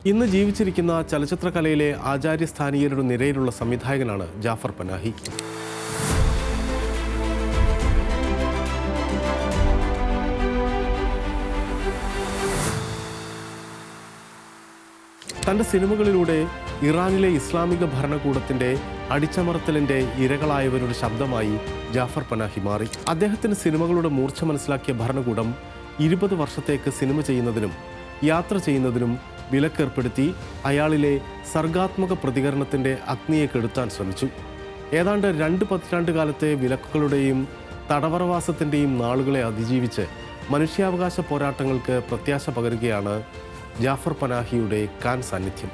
ഇന്ന് ജീവിച്ചിരിക്കുന്ന ചലച്ചിത്രകലയിലെ ആചാര്യസ്ഥാനീയരുടെ നിരയിലുള്ള സംവിധായകനാണ് ജാഫർ പനാഹി. തൻ്റെ സിനിമകളിലൂടെ ഇറാനിലെ ഇസ്ലാമിക ഭരണകൂടത്തിൻ്റെ അടിച്ചമർത്തലിൻ്റെ ഇരകളായവരുടെ ശബ്ദമായി ജാഫർ പനാഹി മാറി. അദ്ദേഹത്തിൻ്റെ സിനിമകളുടെ മൂർച്ച മനസ്സിലാക്കിയ ഭരണകൂടം 20 വർഷത്തേക്ക് സിനിമ ചെയ്യുന്നതിനും യാത്ര ചെയ്യുന്നതിനും വിലക്കേർപ്പെടുത്തി അയാളിലെ സർഗാത്മക പ്രതികരണത്തിൻ്റെ അഗ്നിയെ കെടുത്താൻ ശ്രമിച്ചു. ഏതാണ്ട് 2 പതിറ്റാണ്ട് കാലത്തെ വിലക്കുകളുടെയും തടവറവാസത്തിൻ്റെയും നാളുകളെ അതിജീവിച്ച് മനുഷ്യാവകാശ പോരാട്ടങ്ങൾക്ക് പ്രത്യാശ പകരുകയാണ് ജാഫർ പനാഹിയുടെ കാൻ സാന്നിധ്യം.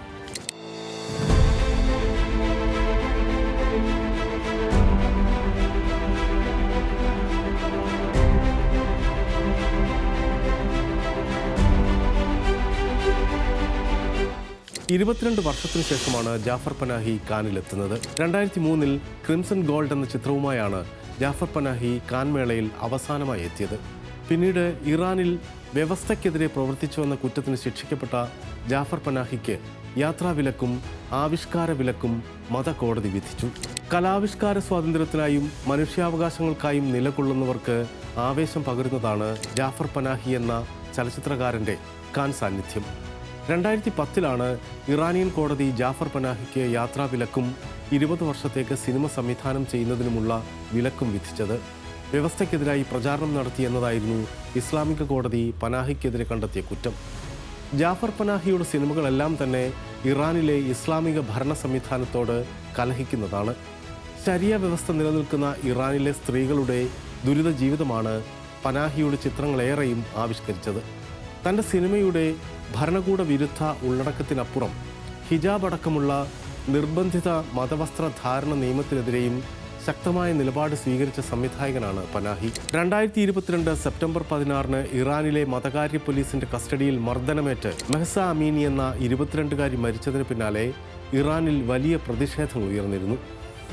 ഇരുപത്തിരണ്ട് വർഷത്തിനു ശേഷമാണ് ജാഫർ പനാഹി കാനിലെത്തുന്നത്. 2003 ക്രിംസൺ ഗോൾഡ് എന്ന ചിത്രവുമായാണ് ജാഫർ പനാഹി കാൻ മേളയിൽ അവസാനമായി എത്തിയത്. പിന്നീട് ഇറാനിൽ വ്യവസ്ഥയ്ക്കെതിരെ പ്രവർത്തിച്ചുവെന്ന കുറ്റത്തിന് ശിക്ഷിക്കപ്പെട്ട ജാഫർ പനാഹിക്ക് യാത്രാവിലക്കും ആവിഷ്കാര വിലക്കും മതകോടതി വിധിച്ചു. കലാവിഷ്കാര സ്വാതന്ത്ര്യത്തിനായും മനുഷ്യാവകാശങ്ങൾക്കായും നിലകൊള്ളുന്നവർക്ക് ആവേശം പകരുന്നതാണ് ജാഫർ പനാഹി എന്ന ചലച്ചിത്രകാരൻ്റെ കാൻ സാന്നിധ്യം. 2010 ഇറാനിയൻ കോടതി ജാഫർ പനാഹിക്ക് യാത്രാവിലക്കും 20 വർഷത്തേക്ക് സിനിമ സംവിധാനം ചെയ്യുന്നതിനുമുള്ള വിലക്കും വിധിച്ചത്. വ്യവസ്ഥയ്ക്കെതിരായി പ്രചാരണം നടത്തി എന്നതായിരുന്നു ഇസ്ലാമിക കോടതി പനാഹിക്കെതിരെ കണ്ടെത്തിയ കുറ്റം. ജാഫർ പനാഹിയുടെ സിനിമകളെല്ലാം തന്നെ ഇറാനിലെ ഇസ്ലാമിക ഭരണ സംവിധാനത്തോട് കലഹിക്കുന്നതാണ്. ശരിയ വ്യവസ്ഥ നിലനിൽക്കുന്ന ഇറാനിലെ സ്ത്രീകളുടെ ദുരിത ജീവിതമാണ് പനാഹിയുടെ ചിത്രങ്ങളേറെയും ആവിഷ്കരിച്ചത്. തൻ്റെ സിനിമയുടെ ഭരണകൂട വിരുദ്ധ ഉള്ളടക്കത്തിനപ്പുറം ഹിജാബ് അടക്കമുള്ള നിർബന്ധിത മതവസ്ത്രധാരണ നിയമത്തിനെതിരെയും ശക്തമായ നിലപാട് സ്വീകരിച്ച സംവിധായകനാണ് പനാഹി. 2022 സെപ്റ്റംബർ 16 ഇറാനിലെ മതകാര്യ പോലീസിന്റെ കസ്റ്റഡിയിൽ മർദ്ദനമേറ്റ് മെഹ്സ അമീനി എന്ന 22-കാരി മരിച്ചതിന് പിന്നാലെ ഇറാനിൽ വലിയ പ്രതിഷേധങ്ങൾ ഉയർന്നിരുന്നു.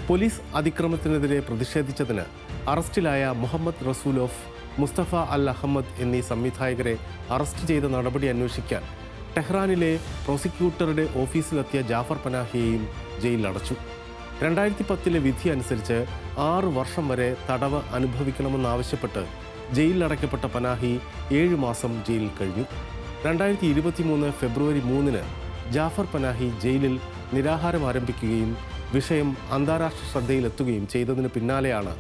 പോലീസ് അതിക്രമത്തിനെതിരെ പ്രതിഷേധിച്ചതിന് അറസ്റ്റിലായ മുഹമ്മദ് റസൂലോഫ്, മുസ്തഫ അൽ അഹമ്മദ് എന്നീ സംവിധായകരെ അറസ്റ്റ് ചെയ്ത നടപടി അന്വേഷിക്കാൻ ടെഹ്റാനിലെ പ്രോസിക്യൂട്ടറുടെ ഓഫീസിലെത്തിയ ജാഫർ പനാഹിയെയും ജയിലിലടച്ചു. 2010 വിധി അനുസരിച്ച് 6 വർഷം വരെ തടവ് അനുഭവിക്കണമെന്നാവശ്യപ്പെട്ട് ജയിലിലടയ്ക്കപ്പെട്ട പനാഹി 7 മാസം ജയിലിൽ കഴിഞ്ഞു. 2023 ഫെബ്രുവരി 3 ജാഫർ പനാഹി ജയിലിൽ നിരാഹാരം ആരംഭിക്കുകയും വിഷയം അന്താരാഷ്ട്ര ശ്രദ്ധയിലെത്തുകയും ചെയ്തതിന് പിന്നാലെയാണ്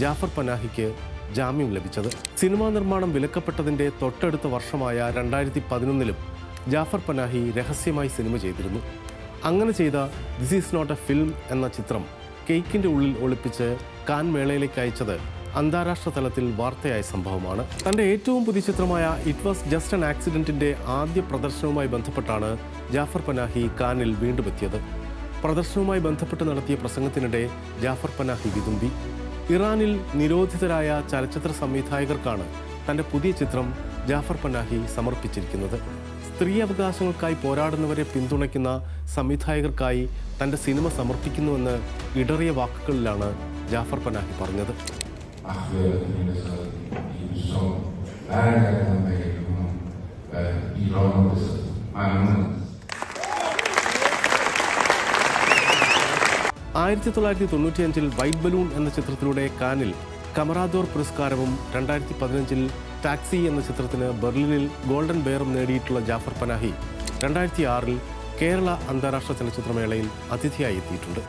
ജാഫർ പനാഹിക്ക് ജാമ്യം ലഭിച്ചത്. സിനിമാ നിർമ്മാണം വിലക്കപ്പെട്ടതിൻ്റെ തൊട്ടടുത്ത വർഷമായ 2011 ജാഫർ പനാഹി രഹസ്യമായി സിനിമ ചെയ്തിരുന്നു. അങ്ങനെ ചെയ്ത this is not a film എന്ന ചിത്രം കേക്കിൻ്റെ ഉള്ളിൽ ഒളിപ്പിച്ച് കാൻ മേളയിലേക്ക് അയച്ചത് അന്താരാഷ്ട്ര തലത്തിൽ വാർത്തയായ സംഭവമാണ്. തൻ്റെ ഏറ്റവും പുതിയ ചിത്രമായ ഇറ്റ് വാസ് ജസ്റ്റ് ആൻ ആക്സിഡൻറ്റിൻ്റെ ആദ്യ പ്രദർശനവുമായി ബന്ധപ്പെട്ടാണ് ജാഫർ പനാഹി കാനിൽ വീണ്ടും എത്തിയത്. പ്രദർശനവുമായി ബന്ധപ്പെട്ട് നടത്തിയ പ്രസംഗത്തിനിടെ ജാഫർ പനാഹി വിതുമ്പി. ഇറാനിൽ നിരോധിതരായ ചലച്ചിത്ര സംവിധായകർക്കാണ് തൻ്റെ പുതിയ ചിത്രം ജാഫർ പനാഹി സമർപ്പിച്ചിരിക്കുന്നത്. സ്ത്രീ അവകാശങ്ങൾക്കായി പോരാടുന്നവരെ പിന്തുണയ്ക്കുന്ന സംവിധായകർക്കായി തൻ്റെ സിനിമ സമർപ്പിക്കുന്നുവെന്ന് ഇടറിയ വാക്കുകളിലാണ് ജാഫർ പനാഹി പറഞ്ഞത്. ആയിരത്തി 1995 വൈറ്റ് ബലൂൺ എന്ന ചിത്രത്തിലൂടെ കാനിൽ കമറാദോർ പുരസ്കാരവും 2015 ടാക്സി എന്ന ചിത്രത്തിന് ബെർലിനിൽ ഗോൾഡൻ ബെയറും നേടിയിട്ടുള്ള ജാഫർ പനാഹി 2006 കേരള അന്താരാഷ്ട്ര ചലച്ചിത്രമേളയിൽ അതിഥിയായി എത്തിയിട്ടുണ്ട്.